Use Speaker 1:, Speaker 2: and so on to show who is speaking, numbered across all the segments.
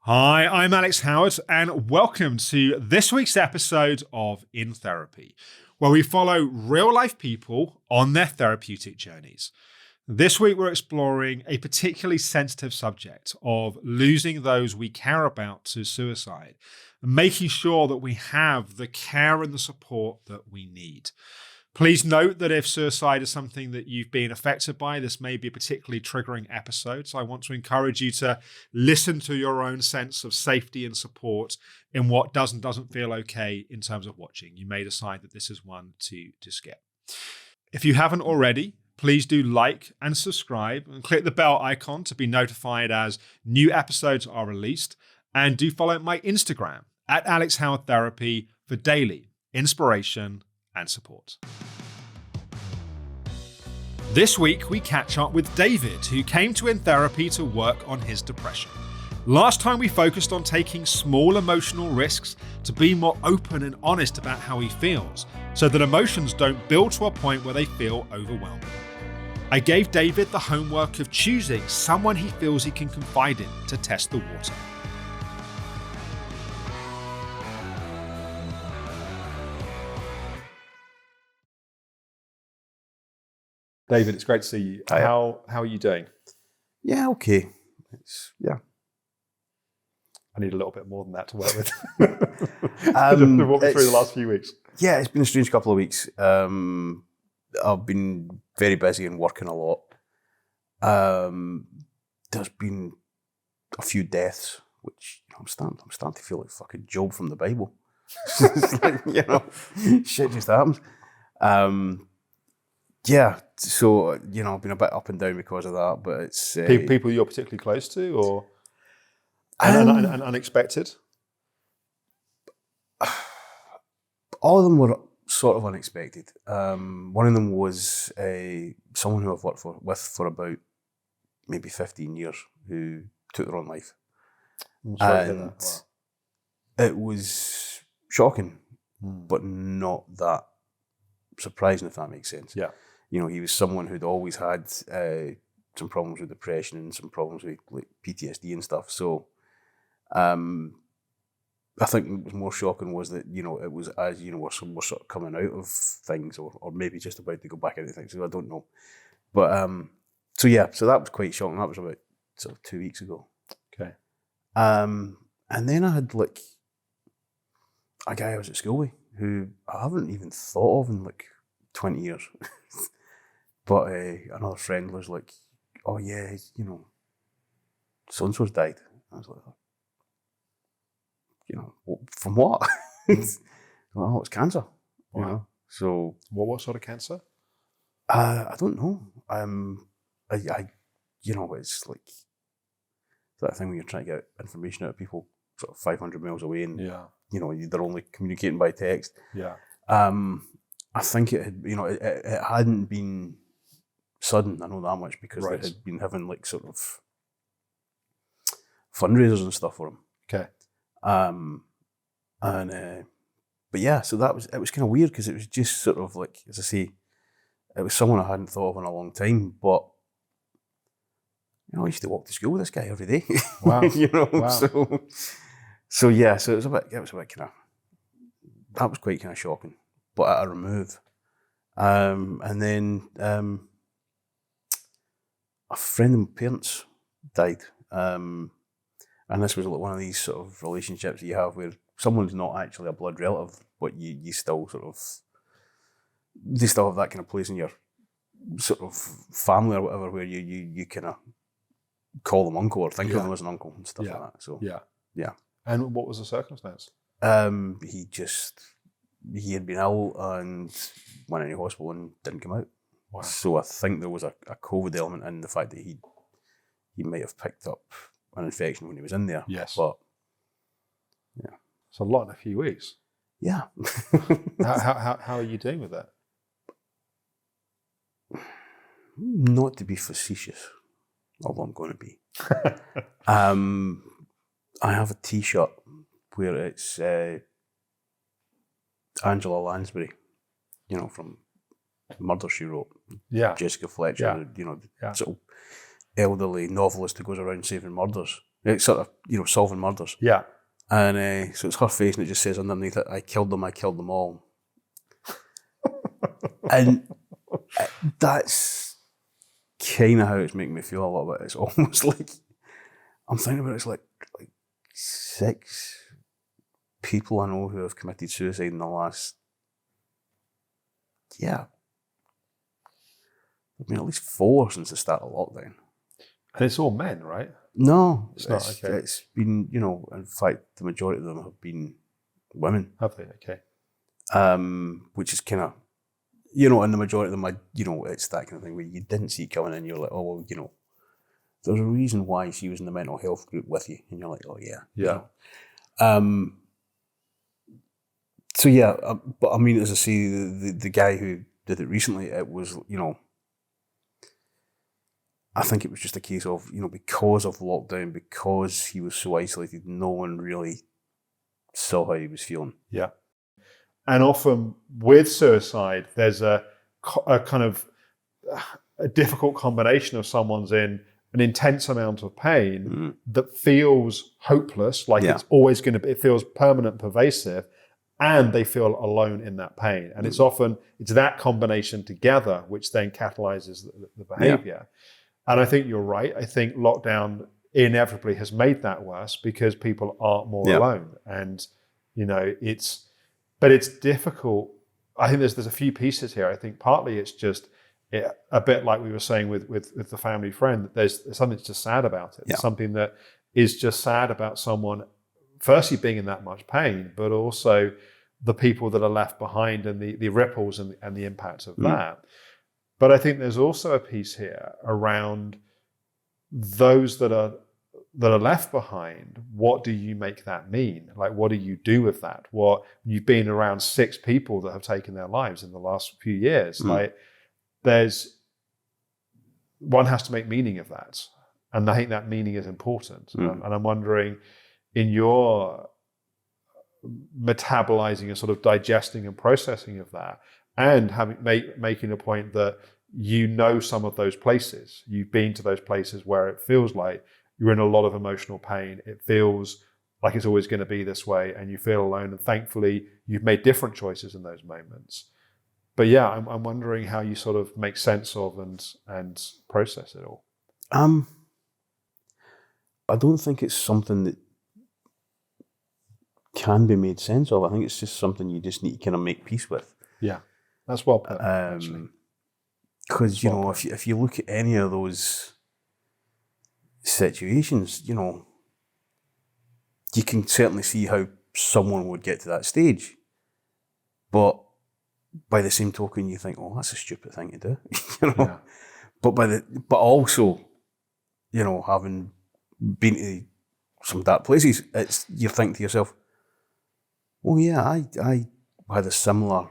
Speaker 1: Hi, I'm Alex Howard, and welcome to this week's episode of In Therapy, where we follow real-life people on their therapeutic journeys. This week, we're exploring a particularly sensitive subject of losing those we care about to suicide, and making sure that we have the care and the support that we need. Please note that if suicide is something that you've been affected by, this may be a particularly triggering episode. So I want to encourage you to listen to your own sense of safety and support in what does and doesn't feel okay in terms of watching. You may decide that this is one to skip. If you haven't already, please do like and subscribe and click the bell icon to be notified as new episodes are released. And do follow my Instagram at Alex Howard Therapy for daily inspiration and support. This week, we catch up with David, who came to In Therapy to work on his depression. Last time, we focused on taking small emotional risks to be more open and honest about how he feels, so that emotions don't build to a point where they feel overwhelming. I gave David the homework of choosing someone he feels he can confide in to test the water. David, it's great to see you.
Speaker 2: Hi.
Speaker 1: How are you doing?
Speaker 2: Yeah, okay.
Speaker 1: I need a little bit more than that to work with. Walk me through the last few weeks.
Speaker 2: Yeah, it's been a strange couple of weeks. I've been very busy and working a lot. There's been a few deaths, which I'm starting to feel like fucking Job from the Bible. It's like, shit just happens. Yeah, so I've been a bit up and down because of that, but it's
Speaker 1: People you're particularly close to, or and unexpected.
Speaker 2: All of them were sort of unexpected. One of them was someone who I've worked with for about maybe 15 years who took their own life. And it was shocking, but not that surprising, if that makes sense.
Speaker 1: Yeah.
Speaker 2: He was someone who'd always had some problems with depression and some problems with like PTSD and stuff. So I think what was more shocking was that, it was as, we're sort of coming out of things or maybe just about to go back into things. So I don't know. But so that was quite shocking. That was about sort of 2 weeks ago.
Speaker 1: Okay.
Speaker 2: And then I had like a guy I was at school with who I haven't even thought of in like 20 years. But another friend was like, oh yeah, so-and-so's died. I was like, from what? Oh, it's cancer. So
Speaker 1: what sort of cancer?
Speaker 2: I don't know. It's like that thing when you're trying to get information out of people sort of 500 miles away and they're only communicating by text.
Speaker 1: Yeah.
Speaker 2: I think it had, it hadn't been sudden, I know that much, because they had been having like sort of fundraisers and stuff for him.
Speaker 1: Okay.
Speaker 2: But yeah, so it was kind of weird because it was just sort of like, as I say, it was someone I hadn't thought of in a long time, but I used to walk to school with this guy every day.
Speaker 1: Wow.
Speaker 2: Wow. So it was a bit kind of, that was quite kind of shocking, but at a remove. And then a friend of my parents died. And this was like one of these sort of relationships that you have where someone's not actually a blood relative, but you still they still have that kind of place in your sort of family or whatever where you kind of call them uncle or think of them as an uncle and stuff like that. So yeah.
Speaker 1: And what was the circumstance?
Speaker 2: He had been ill and went into hospital and didn't come out.
Speaker 1: Wow.
Speaker 2: So I think there was a COVID element in the fact that he might have picked up an infection when he was in there.
Speaker 1: Yes.
Speaker 2: But yeah.
Speaker 1: It's a lot in a few weeks.
Speaker 2: Yeah.
Speaker 1: How are you doing with that?
Speaker 2: Not to be facetious, although I'm going to be. I have a T-shirt where it's Angela Lansbury, from Murder, She Wrote.
Speaker 1: Yeah.
Speaker 2: Jessica Fletcher, sort of elderly novelist who goes around saving murders. It's sort of, solving murders.
Speaker 1: Yeah.
Speaker 2: And so it's her face, and it just says underneath it, I killed them all. And that's kind of how it's making me feel a little bit. It's almost like, I'm thinking about it, it's like 6 people I know who have committed suicide in the last, there've been at least 4 since the start of lockdown.
Speaker 1: And it's all men, right?
Speaker 2: No,
Speaker 1: it's not. Okay.
Speaker 2: It's been, in fact, the majority of them have been women.
Speaker 1: Have they? Okay.
Speaker 2: Which is kind of, and the majority of them, it's that kind of thing where you didn't see it coming and you're like, oh, well, there's a reason why she was in the mental health group with you. And you're like, oh, yeah.
Speaker 1: Yeah.
Speaker 2: So, yeah, but I mean, as I say, the guy who did it recently, it was, I think it was just a case of, because of lockdown, because he was so isolated, no one really saw how he was feeling.
Speaker 1: Yeah. And often with suicide, there's a kind of a difficult combination of someone's in an intense amount of pain that feels hopeless, like it's always going to be, it feels permanent, pervasive, and they feel alone in that pain. And it's that combination together which then catalyzes the behavior. And I think you're right. I think lockdown inevitably has made that worse because people are more alone. And, but it's difficult. I think there's a few pieces here. I think partly it's just a bit like we were saying with the family friend, that there's something that's just sad about it. There's something that is just sad about someone, firstly being in that much pain, but also the people that are left behind and the ripples and the impact of that. But I think there's also a piece here around those that are left behind. What do you make that mean? Like, what do you do with that? You've been around 6 people that have taken their lives in the last few years. Like, one has to make meaning of that. And I think that meaning is important. And I'm wondering, in your metabolizing and sort of digesting and processing of that, and making a point that some of those places, you've been to those places where it feels like you're in a lot of emotional pain. It feels like it's always going to be this way, and you feel alone. And thankfully, you've made different choices in those moments. But yeah, I'm wondering how you sort of make sense of and process it all.
Speaker 2: I don't think it's something that can be made sense of. I think it's just something you just need to kind of make peace with.
Speaker 1: Yeah. That's well put, actually.
Speaker 2: Because, if you look at any of those situations, you can certainly see how someone would get to that stage. But by the same token, you think, oh, that's a stupid thing to do.
Speaker 1: Yeah.
Speaker 2: But also, having been to some dark places, you think to yourself, oh yeah, I had a similar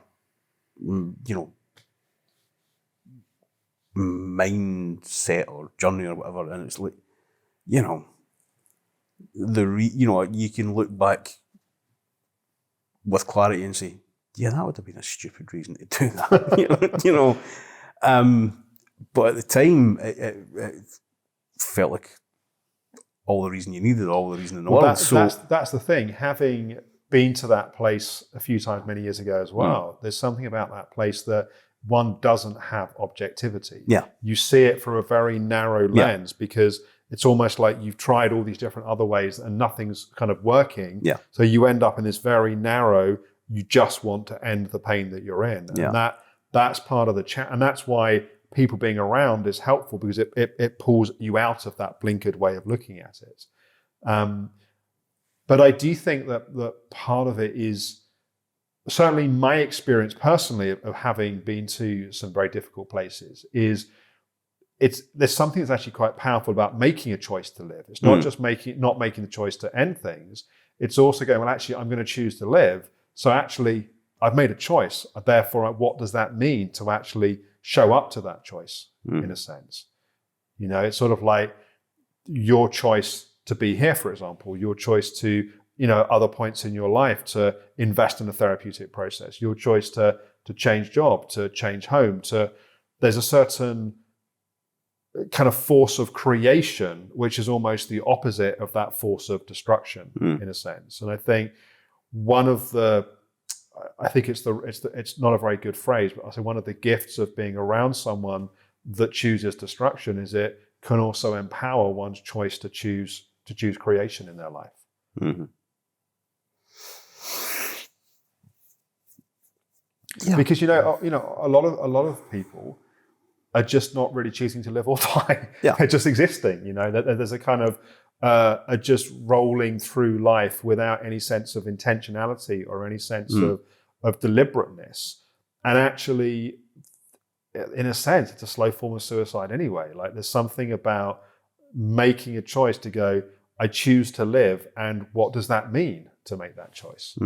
Speaker 2: mindset or journey or whatever, and it's like, you can look back with clarity and say, yeah, that would have been a stupid reason to do that. But at the time, it felt like all the reason you needed, all the reason in the world.
Speaker 1: That's the thing. Having been to that place a few times many years ago as well, there's something about that place that one doesn't have objectivity.
Speaker 2: Yeah.
Speaker 1: You see it through a very narrow lens because it's almost like you've tried all these different other ways and nothing's kind of working.
Speaker 2: Yeah.
Speaker 1: So you end up in this very narrow, you just want to end the pain that you're in. And that's part of the chat. And that's why people being around is helpful, because it pulls you out of that blinkered way of looking at it. But I do think that part of it is, certainly my experience personally of having been to some very difficult places, is there's something that's actually quite powerful about making a choice to live. It's not just not making the choice to end things. It's also going, well, actually, I'm going to choose to live. So actually, I've made a choice. Therefore, what does that mean to actually show up to that choice, in a sense? It's sort of like your choice to be here, for example, your choice to, other points in your life to invest in a therapeutic process, your choice to change job, to change home, there's a certain kind of force of creation, which is almost the opposite of that force of destruction in a sense. And I think it's not a very good phrase, but I say one of the gifts of being around someone that chooses destruction is it can also empower one's choice to choose creation in their life.
Speaker 2: Mm-hmm. Yeah.
Speaker 1: Because a lot of people are just not really choosing to live or die.
Speaker 2: Yeah.
Speaker 1: They're just existing. There's a kind of are just rolling through life without any sense of intentionality or any sense of deliberateness. And actually, in a sense, it's a slow form of suicide anyway. Like there's something about making a choice to go, I choose to live, and what does that mean to make that choice?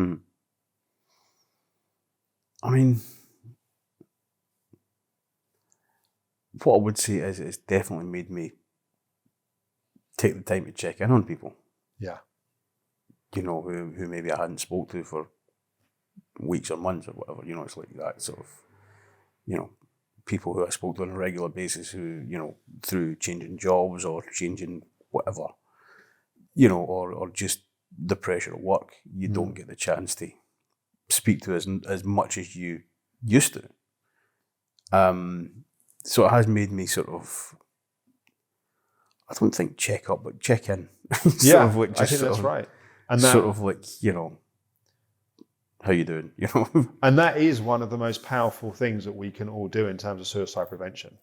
Speaker 2: I mean, what I would say is it's definitely made me take the time to check in on people.
Speaker 1: Yeah.
Speaker 2: Who maybe I hadn't spoke to for weeks or months or whatever. It's like that sort of, people who I spoke to on a regular basis who, through changing jobs or changing whatever, or just the pressure of work, you don't get the chance to speak to as much as you used to. So it has made me sort of, I don't think check up, but check in.
Speaker 1: I think that's right. And that,
Speaker 2: sort of like, how you doing?
Speaker 1: And that is one of the most powerful things that we can all do in terms of suicide prevention,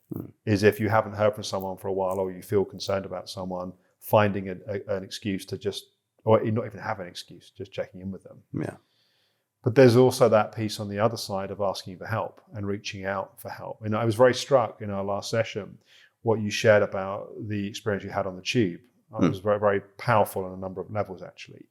Speaker 1: is if you haven't heard from someone for a while or you feel concerned about someone, finding an excuse to just, or not even have an excuse, just checking in with them.
Speaker 2: Yeah.
Speaker 1: But there's also that piece on the other side of asking for help and reaching out for help. And I was very struck in our last session, what you shared about the experience you had on the tube. It was very, very powerful on a number of levels, actually.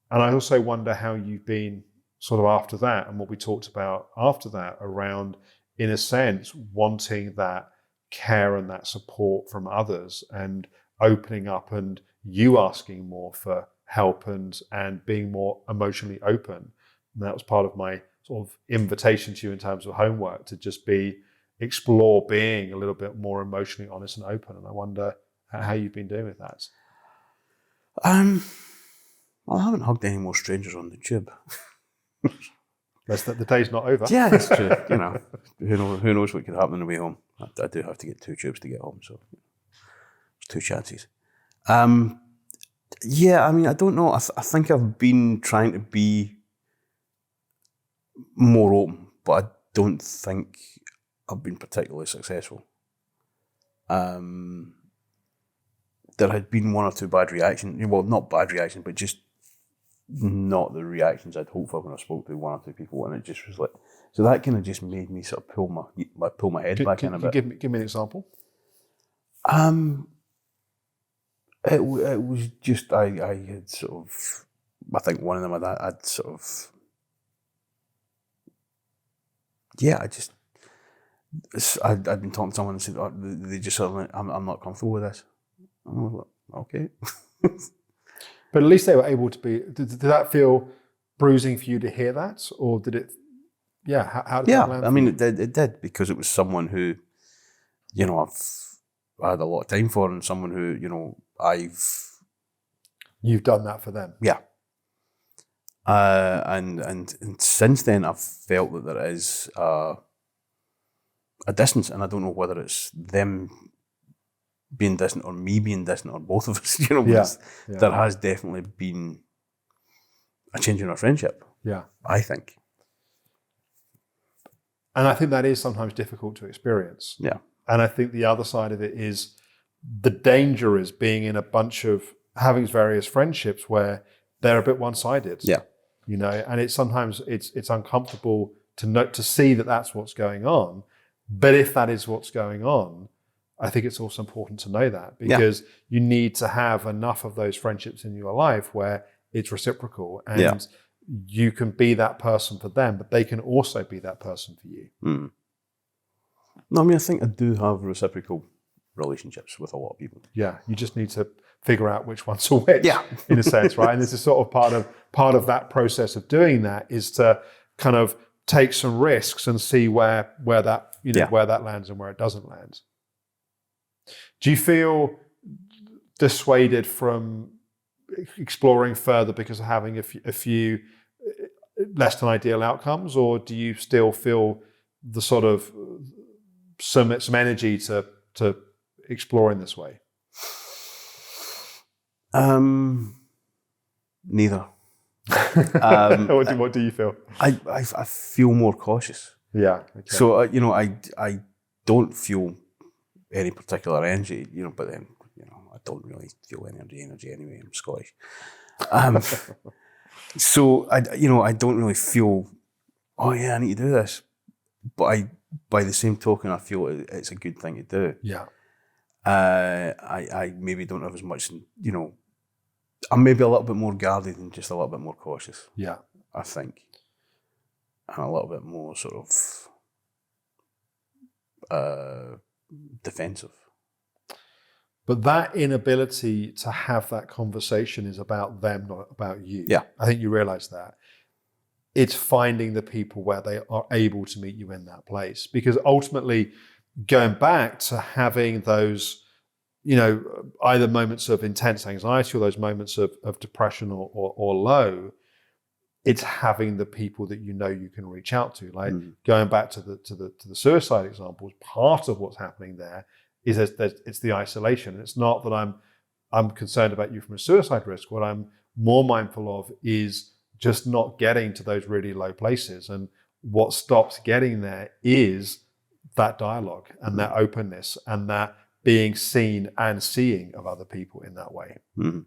Speaker 1: And I also wonder how you've been sort of after that, and what we talked about after that around, in a sense, wanting that care and that support from others and opening up and you asking more for help and being more emotionally open. And that was part of my sort of invitation to you in terms of homework, to just explore being a little bit more emotionally honest and open. And I wonder how you've been doing with that.
Speaker 2: Well, I haven't hugged any more strangers on the tube.
Speaker 1: The day's not over.
Speaker 2: Yeah, that's true. Who knows what could happen on the way home. I do have to get 2 tubes to get home, so there's 2 chances. Yeah, I mean, I don't know. I think I've been trying to be more open, but I don't think I've been particularly successful. There had been 1 or 2 bad reactions. Well, not bad reactions, but just not the reactions I'd hoped for when I spoke to 1 or 2 people, and it just was like, so that kind of just made me sort of pull my head back in a bit.
Speaker 1: Give me an example.
Speaker 2: It was just I had sort of, I think one of them I'd sort of, I'd been talking to someone and said, they just sort of went, I'm not comfortable with this. I'm like, okay.
Speaker 1: But at least they were able to be. Did that feel bruising for you to hear that, or did it? Yeah, how did that land?
Speaker 2: Yeah, I mean, it did, because it was someone who, I had a lot of time for, and someone who,
Speaker 1: You've done that for them.
Speaker 2: Yeah. And since then, I've felt that there is a distance, and I don't know whether it's them being distant or me being distant or both of us, because there has definitely been a change in our friendship.
Speaker 1: Yeah.
Speaker 2: I think.
Speaker 1: And I think that is sometimes difficult to experience.
Speaker 2: Yeah.
Speaker 1: And I think the other side of it is the danger is being in a bunch of having various friendships where they're a bit one-sided.
Speaker 2: Yeah.
Speaker 1: And it's sometimes it's uncomfortable to see that that's what's going on. But if that is what's going on, I think it's also important to know that, because you need to have enough of those friendships in your life where it's reciprocal and you can be that person for them, but they can also be that person for you.
Speaker 2: Mm. No, I mean, I think I do have reciprocal relationships with a lot of people.
Speaker 1: Yeah, you just need to figure out which one's are which, in a sense, right? And this is sort of part of that process of doing that, is to kind of take some risks and see where that where that lands and where it doesn't land. Do you feel dissuaded from exploring further because of having a few less than ideal outcomes, or do you still feel the sort of some energy to explore in this way?
Speaker 2: Neither.
Speaker 1: What do you feel?
Speaker 2: I feel more cautious.
Speaker 1: Yeah. Okay.
Speaker 2: So I don't feel any particular energy, but then I don't really feel energy anyway. I'm Scottish. So I don't really feel, oh yeah, I need to do this. But by the same token, I feel it's a good thing to do.
Speaker 1: Yeah.
Speaker 2: I maybe don't have as much, I'm maybe a little bit more guarded and just a little bit more cautious.
Speaker 1: Yeah.
Speaker 2: I think. And a little bit more sort of defensive.
Speaker 1: But that inability to have that conversation is about them, not about you.
Speaker 2: Yeah.
Speaker 1: I think you realize that. It's finding the people where they are able to meet you in that place. Because ultimately, going back to having those, either moments of intense anxiety or those moments of depression or low, it's having the people that you can reach out to. Like going back to the suicide examples, part of what's happening there is it's the isolation. And it's not that I'm concerned about you from a suicide risk. What I'm more mindful of is just not getting to those really low places. And what stops getting there is that dialogue and that openness and that being seen and seeing of other people in that way.
Speaker 2: Mm-hmm.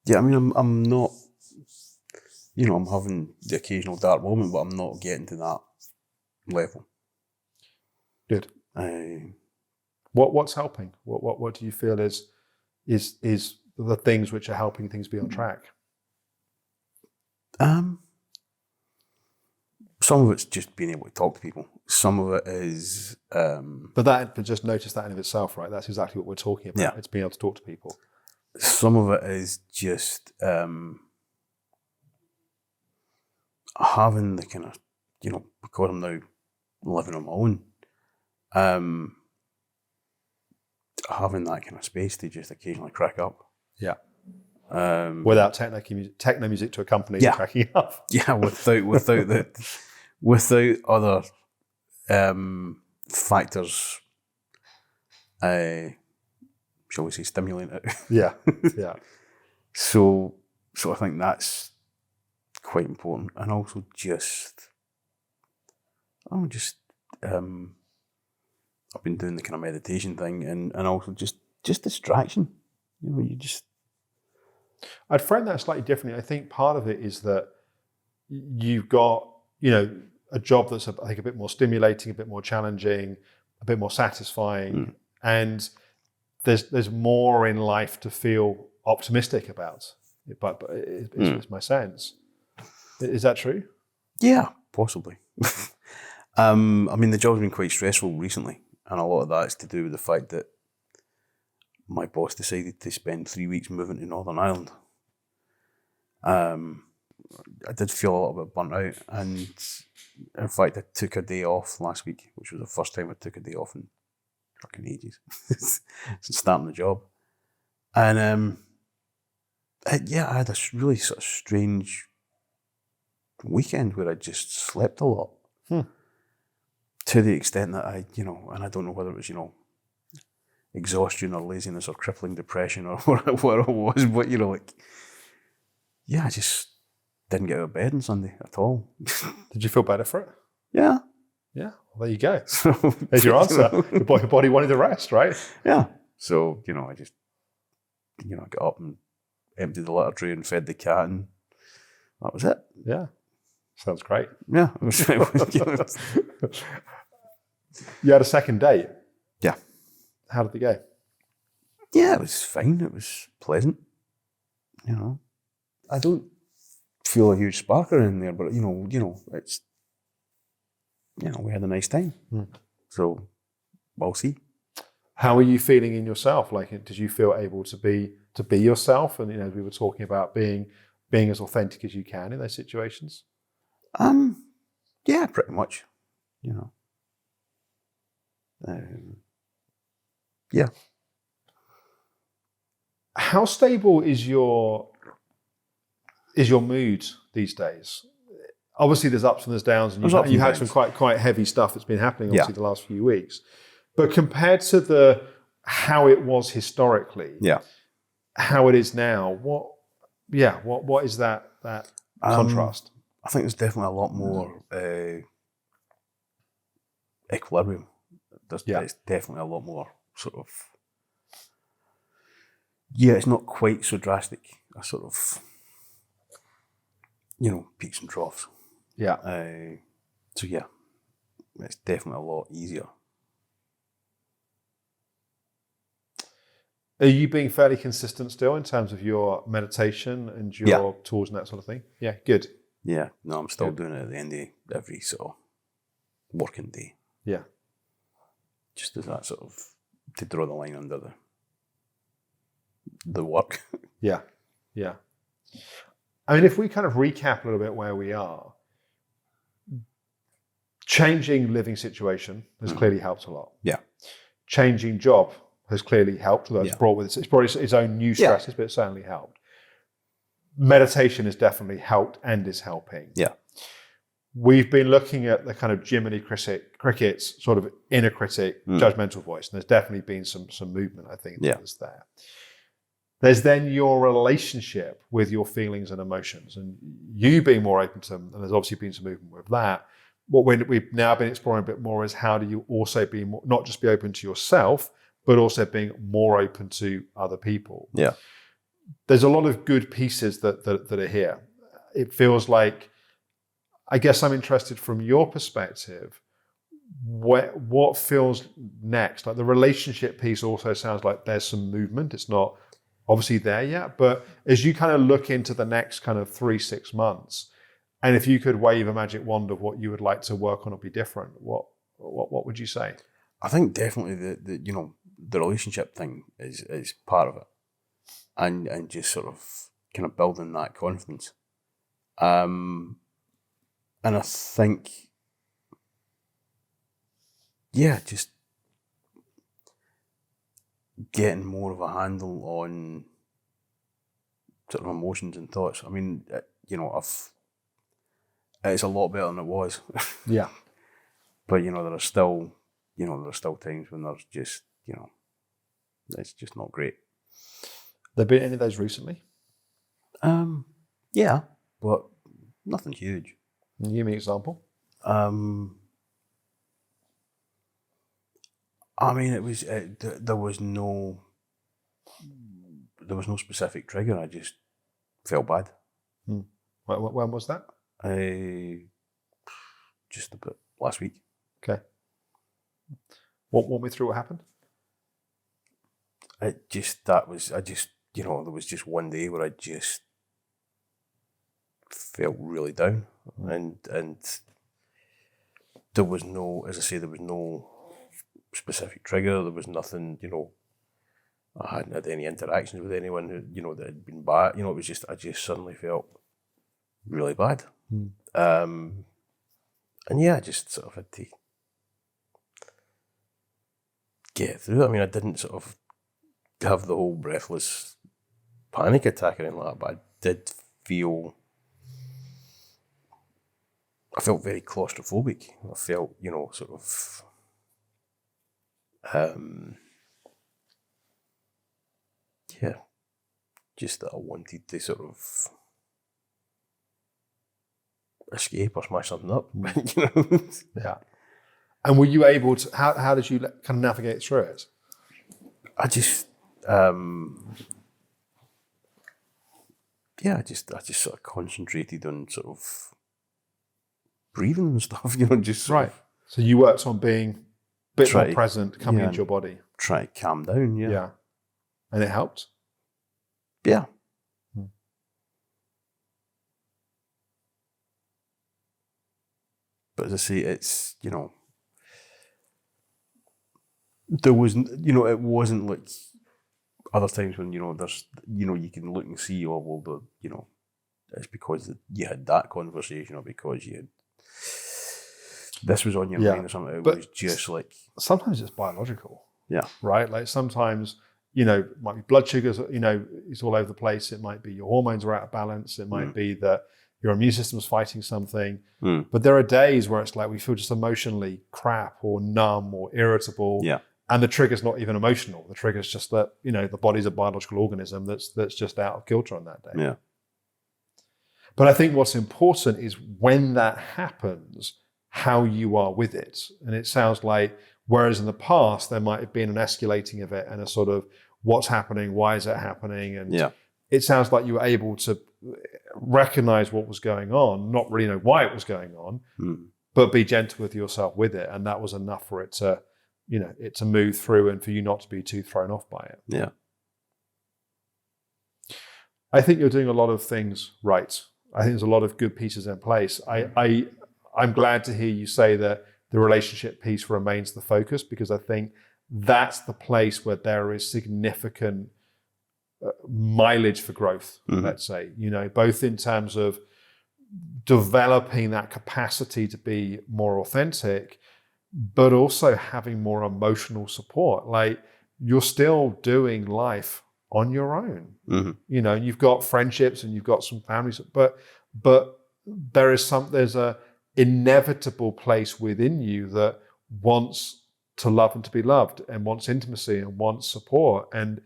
Speaker 2: Yeah, I mean, I'm not, I'm having the occasional dark moment, but I'm not getting to that level.
Speaker 1: Good. What's helping? What do you feel is the things which are helping things be on track?
Speaker 2: Some of it's just being able to talk to people. Some of it is...
Speaker 1: But just notice that in of itself, right? That's exactly what we're talking about.
Speaker 2: Yeah.
Speaker 1: It's being able to talk to people.
Speaker 2: Some of it is just having the kind of, because I'm now living on my own, having that kind of space to just occasionally crack up.
Speaker 1: Yeah. Without techno music to accompany you cracking up.
Speaker 2: Yeah, without other factors, shall we say, stimulating it.
Speaker 1: Yeah, yeah.
Speaker 2: So I think that's quite important, and also I've been doing the kind of meditation thing, and also just distraction.
Speaker 1: I'd frame that slightly differently. I think part of it is that you've got, a job that's, I think, a bit more stimulating, a bit more challenging, a bit more satisfying, and there's more in life to feel optimistic about. But it's my sense. Is that true?
Speaker 2: Yeah, possibly. I mean, the job's been quite stressful recently, and a lot of that is to do with the fact that my boss decided to spend 3 weeks moving to Northern Ireland. I did feel a little bit burnt out, and in fact I took a day off last week, which was the first time I took a day off in fucking ages since starting the job. And I had a really sort of strange weekend where I just slept a lot. To the extent that I, and I don't know whether it was, exhaustion or laziness or crippling depression or what it was, but I just didn't get out of bed on Sunday at all.
Speaker 1: Did you feel better for it?
Speaker 2: Yeah.
Speaker 1: Yeah. Well, there you go. There's your answer. Your body wanted to rest, right?
Speaker 2: Yeah. So, I just, got up and emptied the litter tray and fed the cat, and that was it.
Speaker 1: Yeah. Sounds great.
Speaker 2: Yeah.
Speaker 1: You had a second date?
Speaker 2: Yeah.
Speaker 1: How did it go?
Speaker 2: Yeah, it was fine. It was pleasant. I don't feel a huge sparker in there, but it's, we had a nice time. So we'll see.
Speaker 1: How are you feeling in yourself? Like, did you feel able to be yourself? And we were talking about being as authentic as you can in those situations.
Speaker 2: Yeah, pretty much. Yeah.
Speaker 1: How stable is your mood these days? Obviously, there's ups and there's downs, and you had some quite heavy stuff that's been happening obviously the last few weeks. But compared to how it was historically, how it is now, what is that contrast?
Speaker 2: I think there's definitely a lot more equilibrium. There's definitely a lot more sort of. Yeah, it's not quite so drastic. A sort of, peaks and troughs.
Speaker 1: Yeah.
Speaker 2: So yeah, it's definitely a lot easier.
Speaker 1: Are you being fairly consistent still in terms of your meditation and your tools and that sort of thing? Yeah, good.
Speaker 2: Yeah, no, I'm still doing it at the end of every sort of working day.
Speaker 1: Yeah.
Speaker 2: Just as that sort of, to draw the line under the work.
Speaker 1: Yeah. I mean, if we kind of recap a little bit where we are, changing living situation has clearly helped a lot.
Speaker 2: Yeah.
Speaker 1: Changing job has clearly helped, although it's brought its own new stresses, but it certainly helped. Meditation has definitely helped and is helping.
Speaker 2: Yeah.
Speaker 1: We've been looking at the kind of Jiminy Cricket's sort of inner critic, judgmental voice, and there's definitely been some movement, I think, that's there. There's then your relationship with your feelings and emotions, and you being more open to them, and there's obviously been some movement with that. What we've now been exploring a bit more is how do you also be more, not just be open to yourself, but also being more open to other people.
Speaker 2: Yeah.
Speaker 1: There's a lot of good pieces that are here. It feels like, I guess I'm interested from your perspective, what feels next? Like the relationship piece also sounds like there's some movement. It's not obviously there yet, but as you kind of look into the next kind of 3-6 months, and if you could wave a magic wand of what you would like to work on or be different, what would you say?
Speaker 2: I think definitely the relationship thing is part of it, and just sort of kind of building that confidence. And I think, just getting more of a handle on sort of emotions and thoughts. I mean, it's a lot better than it was.
Speaker 1: Yeah.
Speaker 2: But there are still times when there's just, it's just not great.
Speaker 1: There been any of those recently?
Speaker 2: Yeah, but nothing huge.
Speaker 1: Can you give me an example?
Speaker 2: I mean, it was there was no specific trigger. I just felt bad.
Speaker 1: When was that?
Speaker 2: Just about last week.
Speaker 1: Okay. Walk me through what happened.
Speaker 2: There was just one day where I just felt really down, and there was no, as I say, there was no specific trigger. There was nothing, I hadn't had any interactions with anyone who, that had been bad. It was just, I just suddenly felt really bad. And I just sort of had to get through it. I mean, I didn't sort of have the whole breathless panic attack or anything like that, but I did feel, I felt very claustrophobic. I felt, sort of, just that I wanted to sort of escape or smash something up.
Speaker 1: Yeah. And were you able to, how did you kind of navigate through it?
Speaker 2: I just, I just sort of concentrated on sort of breathing and stuff, just
Speaker 1: right. So you worked on being a bit more present, coming into your body.
Speaker 2: Try to calm down,
Speaker 1: Yeah. And it helped?
Speaker 2: Yeah. But as I say, it's, there was, it wasn't like other times when, there's, you can look and see, oh, well, it's because you had that conversation or because you had this was on your mind or something. It was just like...
Speaker 1: Sometimes it's biological.
Speaker 2: Yeah.
Speaker 1: Right? Like sometimes, it might be blood sugars, it's all over the place. It might be your hormones are out of balance. It might be that your immune system's fighting something. But there are days where it's like we feel just emotionally crap or numb or irritable.
Speaker 2: Yeah.
Speaker 1: And the trigger's not even emotional. The trigger's just that, the body's a biological organism that's just out of kilter on that day.
Speaker 2: Yeah.
Speaker 1: But I think what's important is when that happens, how you are with it. And it sounds like, whereas in the past, there might have been an escalating of it and a sort of what's happening, why is it happening? And it sounds like you were able to recognize what was going on, not really know why it was going on, but be gentle with yourself with it. And that was enough for it to, it to move through and for you not to be too thrown off by it.
Speaker 2: Yeah.
Speaker 1: I think you're doing a lot of things right. I think there's a lot of good pieces in place. I'm glad to hear you say that the relationship piece remains the focus, because I think that's the place where there is significant mileage for growth, let's say, both in terms of developing that capacity to be more authentic, but also having more emotional support. Like, you're still doing life on your own. You've got friendships and you've got some families, but there's a inevitable place within you that wants to love and to be loved and wants intimacy and wants support. And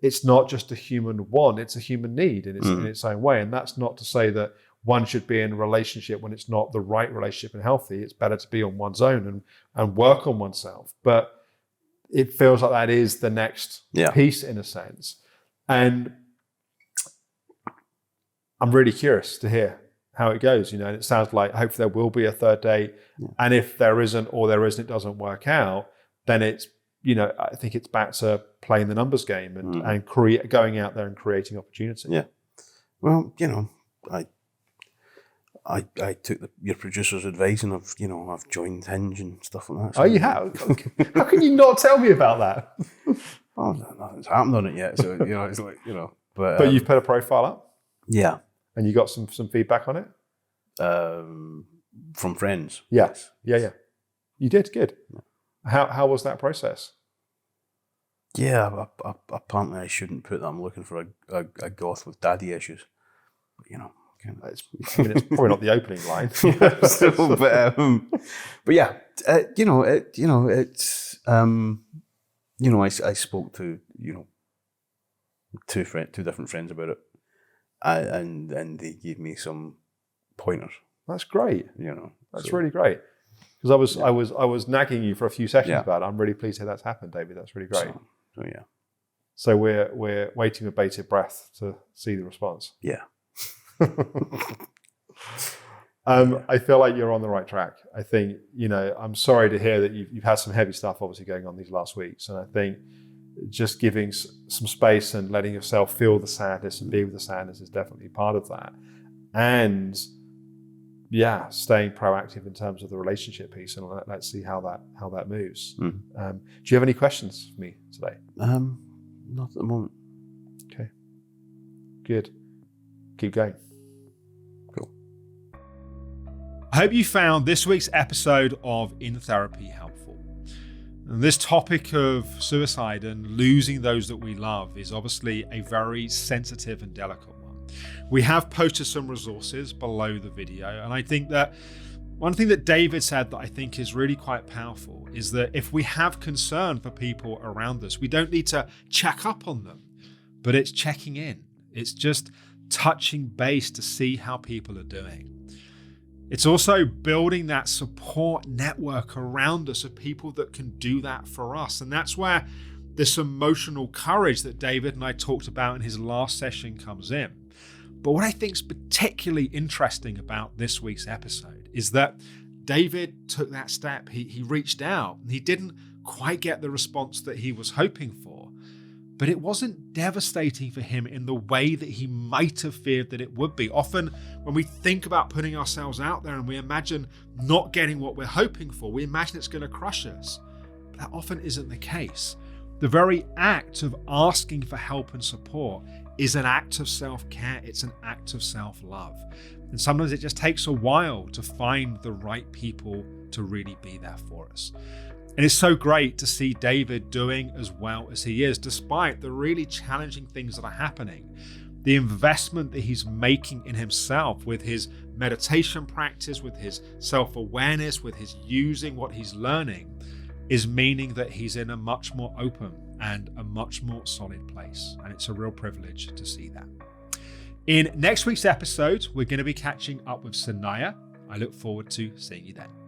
Speaker 1: it's not just a human want, it's a human need in its own way. And that's not to say that one should be in a relationship when it's not the right relationship and healthy. It's better to be on one's own and work on oneself. But it feels like that is the next piece in a sense. And I'm really curious to hear how it goes, and it sounds like hopefully there will be a third date. And if there isn't, it doesn't work out, then it's, I think it's back to playing the numbers game and going out there and creating opportunity.
Speaker 2: Yeah. Well, I took your producer's advice and I've joined Hinge and stuff like that. So.
Speaker 1: Oh, you have? How can you not tell me about that?
Speaker 2: Oh, nothing's happened on it yet. So, it's like,
Speaker 1: But you've put a profile up?
Speaker 2: Yeah.
Speaker 1: And you got some feedback on it?
Speaker 2: From friends.
Speaker 1: Yes. Yeah. You did? Good. How was that process?
Speaker 2: Yeah, apparently I shouldn't put that I'm looking for a goth with daddy issues. But,
Speaker 1: it's probably not the opening line.
Speaker 2: But yeah, I spoke to two different friends about it, and they gave me some pointers.
Speaker 1: That's great. That's really great. Because I was nagging you for a few sessions about it. I'm really pleased how that's happened, David. That's really great.
Speaker 2: So yeah.
Speaker 1: So we're waiting with bated breath to see the response.
Speaker 2: Yeah.
Speaker 1: I feel like you're on the right track. I think, I'm sorry to hear that you've had some heavy stuff obviously going on these last weeks. And I think just giving some space and letting yourself feel the sadness and be with the sadness is definitely part of that. And staying proactive in terms of the relationship piece, and let's see how that moves. Do you have any questions for me today?
Speaker 2: Not at the moment.
Speaker 1: Okay. Good. Keep going.
Speaker 2: Cool.
Speaker 1: I hope you found this week's episode of In Therapy helpful. And this topic of suicide and losing those that we love is obviously a very sensitive and delicate one. We have posted some resources below the video, and I think that one thing that David said that I think is really quite powerful is that if we have concern for people around us, we don't need to check up on them, but it's checking in. It's just touching base to see how people are doing. It's also building that support network around us of people that can do that for us. And that's where this emotional courage that David and I talked about in his last session comes in. But what I think is particularly interesting about this week's episode is that David took that step. He reached out and he didn't quite get the response that he was hoping for, but it wasn't devastating for him in the way that he might have feared that it would be. Often when we think about putting ourselves out there and we imagine not getting what we're hoping for, we imagine it's going to crush us. But that often isn't the case. The very act of asking for help and support is an act of self-care. It's an act of self-love. And sometimes it just takes a while to find the right people to really be there for us. And it's so great to see David doing as well as he is, despite the really challenging things that are happening. The investment that he's making in himself with his meditation practice, with his self-awareness, with his using what he's learning, is meaning that he's in a much more open and a much more solid place. And it's a real privilege to see that. In next week's episode, we're going to be catching up with Sanaya. I look forward to seeing you then.